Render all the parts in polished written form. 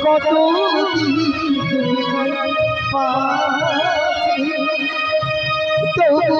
কত তবু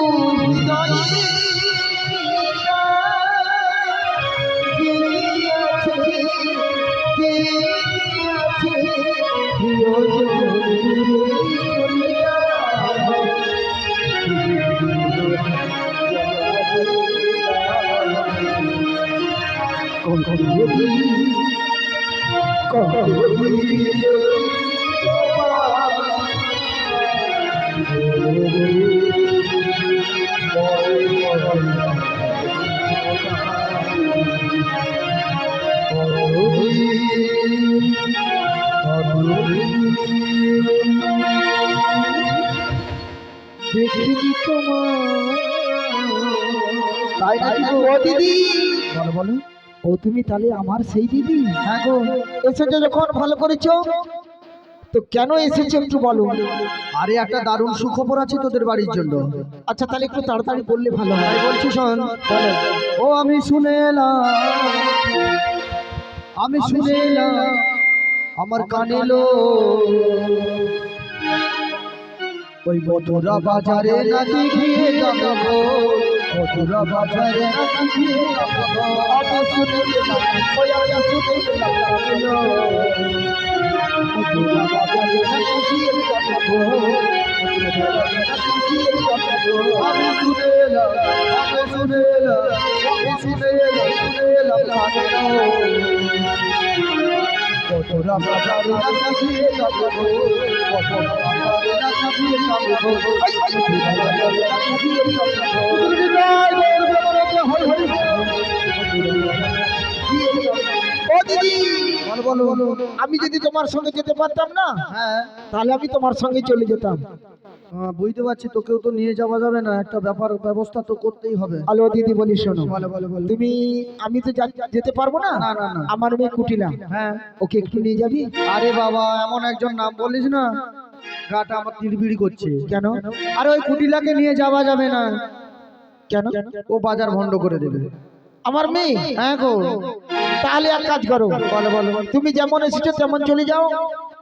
দেখিনি তোমার দিদি। বলো বলো, ও তুমি তাহলে আমার সেই দিদি? হ্যাঁ গো, এসেছো যখন ভালো করেছো, তো কেন এসেছো একটু বলো। আরে একটা দারুণ সুখবর আছে তোদের বাড়ির জন্য। আচ্ছা তাহলে একটু তাড়াতাড়ি বললে ভালো হয়। তাই বলছি শোন। বলো। ও আমি শুনে এলাম, আমি শুনে এলাম, আমার কানে লো ওই মথুরা বাজারে নাকি গিয়ে যাবো, মথুরা বাজারে নাকি গিয়ে যাবো, আমি শুনে এলাম, ওই আমি শুনে এলাম, মথুরা বাজারে নাকি গিয়ে যাবো, আমি শুনে এলাম, আমি শুনে এলাম, আমি শুনে এলাম, শুনে এলাম মথুরা বাজারে নাকি গিয়ে যাবো, মথুরা বাজারে নাকি গিয়ে যাবো, ও দিদি বলো বলো, আমি যদি তোমার সঙ্গে যেতে পারতাম না, হ্যাঁ তাহলে আমি তোমার সঙ্গে চলে যেতাম। বুঝতে পারছি, তোকেও তো নিয়ে যাওয়া যাবে না, একটা ব্যাপার ব্যবস্থা তো করতেই হবে। হ্যালো দিদি বলি শোনো, বলো বলো বলো। তুমি আমি তো যেতে পারবো না, না না না, আমার মেয়ে কুটিলা, হ্যাঁ ওকে একটু নিয়ে যাবি? আরে বাবা, এমন একজন নাম বলিস না, গাটা আমার তিড়বিড়ি করছে। কেন? আরে ওই কুটিলাকে নিয়ে যাওয়া যাবে না। কেন? ও বাজার ভন্ড করে দেবে। আমার মেয়ে? হ্যাঁ গো। তাহলে এক কাজ করো, বলো বলো। তুমি যেমন এসেছো তেমন চলে যাও,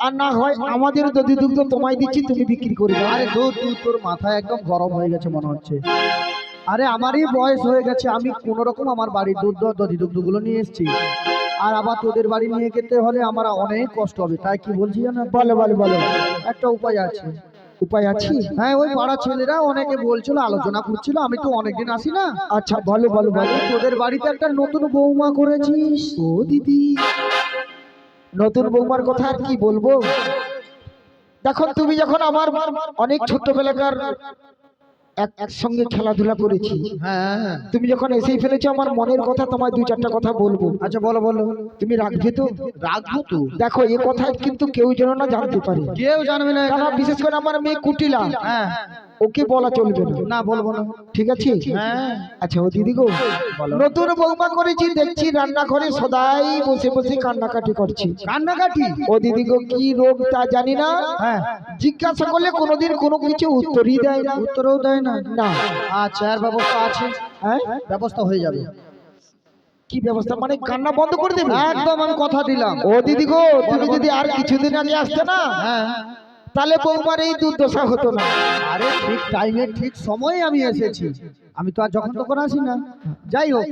আর না হয় আমাদের দধি দুগ্ধ তোমায় দিচ্ছি, তুমি বিক্রি করে দাও। আরে দুধ দুধ, তোর মাথায় একদম গরম হয়ে গেছে মনে হচ্ছে। আরে আমারই বয়স হয়ে গেছে, আমি কোন রকম আমার বাড়ির দুধ দধি দুগ্ধগুলো নিয়ে এসেছি, আর আবার তোদের বাড়ি নিয়ে যেতে হলে আমার অনেক কষ্ট হবে। তাই কি বলছি জানো? বলো বলো বলো। একটা উপায় আছে। উপায় আছে? হ্যাঁ, ওই পাড়া ছেলেরা অনেকে বলছিল, আলোচনা করছিল, আমি তো অনেকদিন আসি না। আচ্ছা বলো বলো বলো। তোদের বাড়িতে একটা নতুন বৌমা করেছিস। ও দিদি, নতুন বৌমার কথা আর কি বলবো। দেখো তুমি যখন আমার অনেক ছোট্টবেলাকার একসঙ্গে খেলাধুলা করেছি, হ্যাঁ তুমি যখন এসেই ফেলেছো, আমার মনের কথা তোমায় দু চারটা কথা বলবো। আচ্ছা বলো বলো। তুমি রাখবে তো? রাখবো তো। দেখো এ কথা কিন্তু কেউ যেন না জানতে পারে, কেউ জানবে না, কারণ বিশেষ করে আমার মেয়ে কুটিলা, হ্যাঁ ওকে বলা চলবে না। না বলবো না। ঠিক আছে? হ্যাঁ আচ্ছা ও দিদি গো, নতুন বৌমা করেছি, দেখছি রান্নাঘরে সদাই বসে বসে কান্নাকাটি করছি। কান্নাকাটি? ও দিদি গো, কি রোগ তা জানি না, হ্যাঁ জিজ্ঞাসা করলে কোনোদিন কোনো কিছু উত্তরই দেয় না। উত্তরও দেয় না? না। আচ্ছা, এর ব্যবস্থা আছে। হ্যাঁ ব্যবস্থা হয়ে যাবে। কি ব্যবস্থা মানে কান্না বন্ধ করে দেবে? একদম আমি কথা দিলাম। ও দিদি গো, তুমি যদি আর কিছুদিন আগে আসতে না, হ্যাঁ, তাহলে বৌমার এই দুর্দশা হতো না। আরে ঠিক টাইমে ঠিক সময়ে আমি এসেছি, আমি তো আর যখন তখন আসি না। যাই হোক,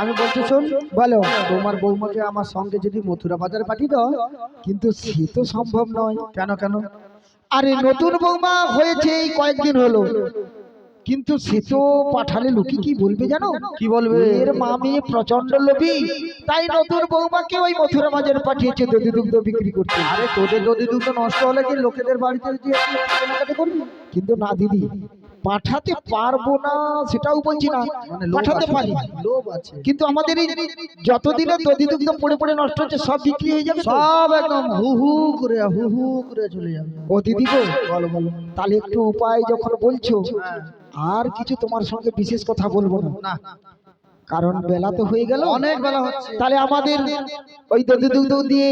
আমি বলছি শোন, বলো। তোমার বৌমাকে আমার সঙ্গে যদি মথুরা বাজারে পাঠিয়ে দাও। কিন্তু সে তো সম্ভব নয়। কেন কেন? আরে নতুন বৌমা হয়েছে এই কয়েকদিন হলো, কিন্তু সে তো পাঠালে লোকে কি বলবে জানো? কি বলবে? এর মামি প্রচন্ড লোভী, তাই নতুন বৌমাকে ওই মথুরা বাজারে পাঠিয়েছে দধি দুগ্ধ বিক্রি করতে। আরে তোদের যদি দুটো নষ্ট হলে কি লোকেদের বাড়িতে যে কেনাকাটা করবি? কিন্তু না দিদি, পাঠাতে পারবো না সেটাও বলছি না, মানে লোভ পাঠাতে আছে, পারি। লোভ আছে। কিন্তু আমাদের এই যতদিনে দধি দুগ্ধ পড়ে পড়ে নষ্ট হচ্ছে সব বিক্রি হয়ে যাবে তো? সব একদম হু হু করে চলে যাবে। ও দিদি গো, বলো বলো। তাহলে একটু উপায় যখন বলছো, হ্যাঁ, আর কিছু তোমার সঙ্গে বিশেষ কথা বলবো না, না কারণ বেলা তো হয়ে গেল। অনেক বেলা হচ্ছে। তাহলে আমাদের ওই দধি দুগ্ধ দিয়ে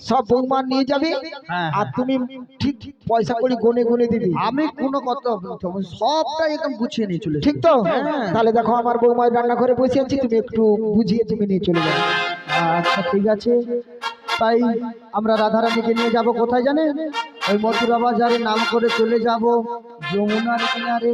সব বৌমা নিয়ে যাবে, হ্যাঁ, আর তুমি ঠিক ঠিক পয়সা করে গুনে গুনে দিবি। আমি কোনো কথা বলতে হবে না, সবটাই একদম গুছিয়ে নিয়ে চলে ঠিক তো? হ্যাঁ। তাহলে দেখো আমার বৌমা রান্নাঘরে বসে আছি, তুমি একটু বুঝিয়ে তুমি নিয়ে চলে যাবে। আচ্ছা ঠিক আছে। তাই আমরা রাধারানীকে নিয়ে যাব কোথায় জানেন? ওই মথুরা বাজারে নাম করে চলে যাব যমুনার কিনারে।